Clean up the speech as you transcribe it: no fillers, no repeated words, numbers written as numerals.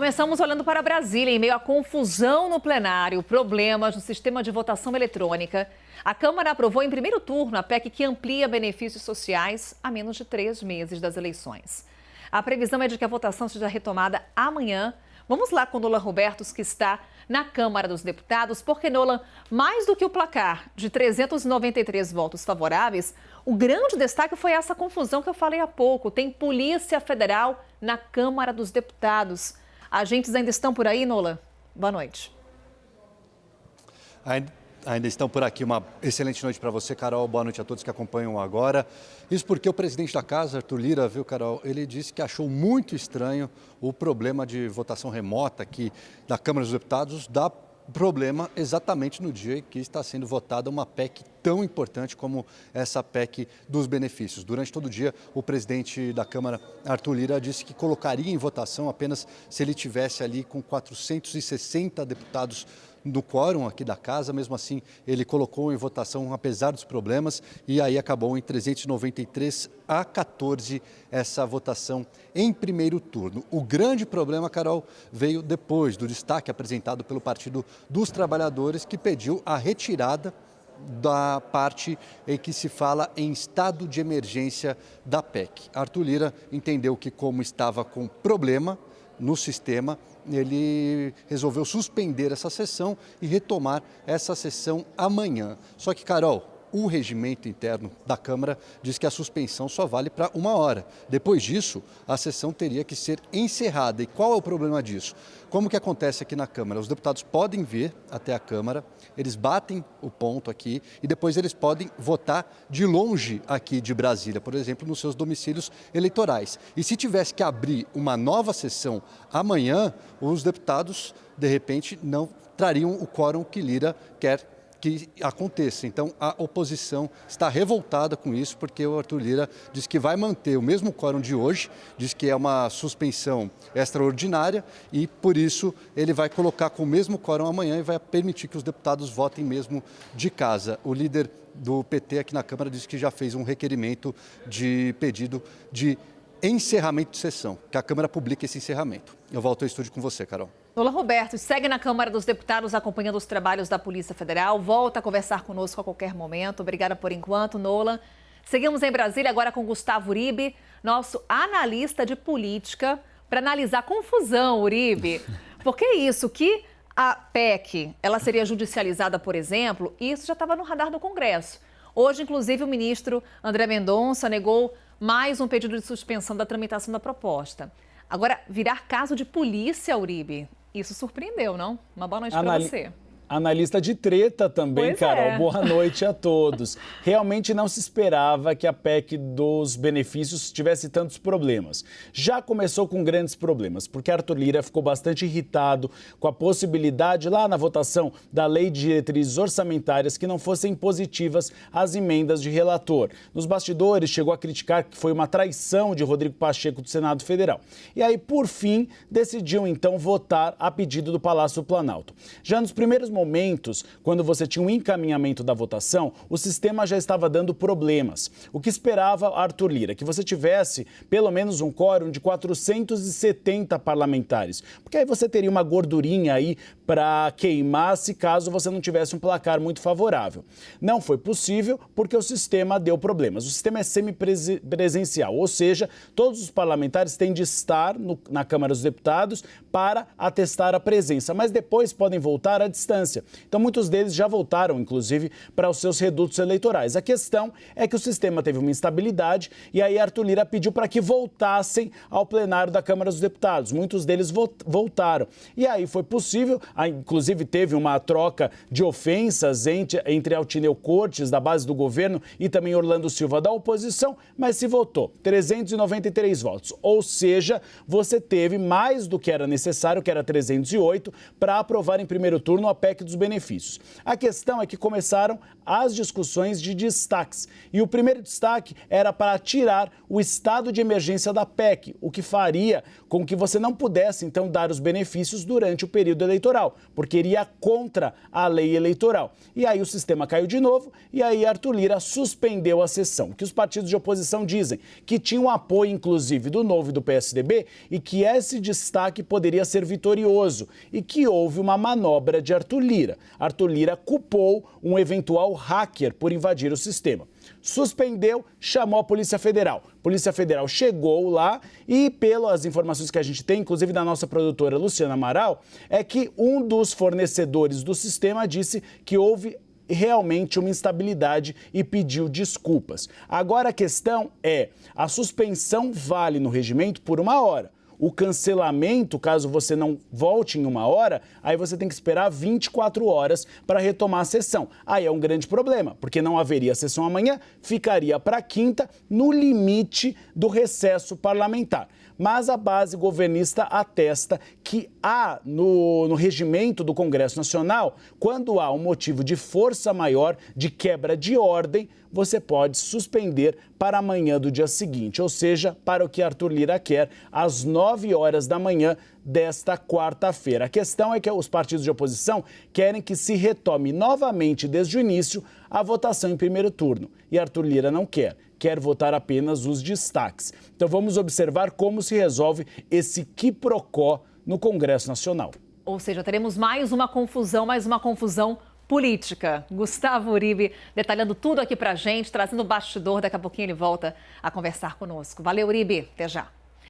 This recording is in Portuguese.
Começamos olhando para Brasília, em meio à confusão no plenário, problemas no sistema de votação eletrônica. A Câmara aprovou em primeiro turno a PEC que amplia benefícios sociais a menos de 3 meses das eleições. A previsão é de que a votação seja retomada amanhã. Vamos lá com Nolan Robertos, que está na Câmara dos Deputados, porque, Nolan, mais do que o placar de 393 votos favoráveis, o grande destaque foi essa confusão que eu falei há pouco. Tem Polícia Federal na Câmara dos Deputados. Agentes ainda estão por aí, Nolan? Boa noite. Ainda estão por aqui. Uma excelente noite para você, Carol. Boa noite a todos que acompanham agora. Isso porque o presidente da Casa, Arthur Lira, viu, Carol, ele disse que achou muito estranho o problema de votação remota aqui da Câmara dos Deputados, dá problema exatamente no dia em que está sendo votada uma PEC tão importante como essa PEC dos benefícios. Durante todo o dia, o presidente da Câmara, Arthur Lira, disse que colocaria em votação apenas se ele tivesse ali com 460 deputados no quórum aqui da casa. Mesmo assim, ele colocou em votação, apesar dos problemas, e aí acabou em 393 a 14 essa votação em primeiro turno. O grande problema, Carol, veio depois do destaque apresentado pelo Partido dos Trabalhadores, que pediu a retirada da parte em que se fala em estado de emergência da PEC. Arthur Lira entendeu que, como estava com problema no sistema, ele resolveu suspender essa sessão e retomar essa sessão amanhã. Só que, Carol, o regimento interno da Câmara diz que a suspensão só vale para 1 hora. Depois disso, a sessão teria que ser encerrada. E qual é o problema disso? Como que acontece aqui na Câmara? Os deputados podem vir até a Câmara, eles batem o ponto aqui e depois eles podem votar de longe aqui de Brasília, por exemplo, nos seus domicílios eleitorais. E se tivesse que abrir uma nova sessão amanhã, os deputados, de repente, não trariam o quórum que Lira quer que aconteça. Então, a oposição está revoltada com isso, porque o Arthur Lira diz que vai manter o mesmo quórum de hoje, diz que é uma suspensão extraordinária e, por isso, ele vai colocar com o mesmo quórum amanhã e vai permitir que os deputados votem mesmo de casa. O líder do PT aqui na Câmara disse que já fez um requerimento de pedido de encerramento de sessão, que a Câmara publique esse encerramento. Eu volto ao estúdio com você, Carol. Nolan Roberto segue na Câmara dos Deputados acompanhando os trabalhos da Polícia Federal. Volta a conversar conosco a qualquer momento. Obrigada por enquanto, Nolan. Seguimos em Brasília agora com Gustavo Uribe, nosso analista de política, para analisar a confusão, Uribe. Porque é isso, que a PEC ela seria judicializada, por exemplo, e isso já estava no radar do Congresso. Hoje, inclusive, o ministro André Mendonça negou mais um pedido de suspensão da tramitação da proposta. Agora, virar caso de polícia, Uribe, isso surpreendeu, não? Uma boa noite para você. Analista de treta também, Pois Carol. é. Boa noite a todos. Realmente não se esperava que a PEC dos benefícios tivesse tantos problemas. Já começou com grandes problemas, porque Arthur Lira ficou bastante irritado com a possibilidade lá na votação da Lei de Diretrizes Orçamentárias que não fossem positivas as emendas de relator. Nos bastidores, chegou a criticar que foi uma traição de Rodrigo Pacheco do Senado Federal. E aí, por fim, decidiu então votar a pedido do Palácio do Planalto. Já nos primeiros momentos, quando você tinha um encaminhamento da votação, o sistema já estava dando problemas. O que esperava Arthur Lira? Que você tivesse pelo menos um quórum de 470 parlamentares, porque aí você teria uma gordurinha aí para queimar se caso você não tivesse um placar muito favorável. Não foi possível porque o sistema deu problemas. O sistema é semipresencial, ou seja, todos os parlamentares têm de estar na Câmara dos Deputados para atestar a presença, mas depois podem voltar à distância. Então, muitos deles já voltaram, inclusive, para os seus redutos eleitorais. A questão é que o sistema teve uma instabilidade e aí Arthur Lira pediu para que voltassem ao plenário da Câmara dos Deputados. Muitos deles voltaram. E aí foi possível, inclusive teve uma troca de ofensas entre Altineu Cortes, da base do governo, e também Orlando Silva, da oposição, mas se votou 393 votos. Ou seja, você teve mais do que era necessário, que era 308, para aprovar em primeiro turno a PEC dos benefícios. A questão é que começaram as discussões de destaques. E o primeiro destaque era para tirar o estado de emergência da PEC, o que faria com que você não pudesse, então, dar os benefícios durante o período eleitoral, porque iria contra a lei eleitoral. E aí o sistema caiu de novo e aí Arthur Lira suspendeu a sessão. O que os partidos de oposição dizem? Que tinha um apoio, inclusive, do Novo e do PSDB e que esse destaque poderia ser vitorioso e que houve uma manobra de Arthur Lira. Arthur Lira culpou um eventual hacker por invadir o sistema. Suspendeu, chamou a Polícia Federal. A Polícia Federal chegou lá e, pelas informações que a gente tem, inclusive da nossa produtora Luciana Amaral, é que um dos fornecedores do sistema disse que houve realmente uma instabilidade e pediu desculpas. Agora a questão é, a suspensão vale no regimento por 1 hora. O cancelamento, caso você não volte em 1 hora, aí você tem que esperar 24 horas para retomar a sessão. Aí é um grande problema, porque não haveria sessão amanhã, ficaria para quinta, no limite do recesso parlamentar. Mas a base governista atesta que há no regimento do Congresso Nacional, quando há um motivo de força maior, de quebra de ordem, você pode suspender para amanhã do dia seguinte, ou seja, para o que Arthur Lira quer, às 9 horas da manhã desta quarta-feira. A questão é que os partidos de oposição querem que se retome novamente desde o início a votação em primeiro turno. E Arthur Lira não quer votar apenas os destaques. Então vamos observar como se resolve esse quiprocó no Congresso Nacional. Ou seja, teremos mais uma confusão política. Gustavo Uribe detalhando tudo aqui pra gente, trazendo o bastidor. Daqui a pouquinho ele volta a conversar conosco. Valeu, Uribe. Até já.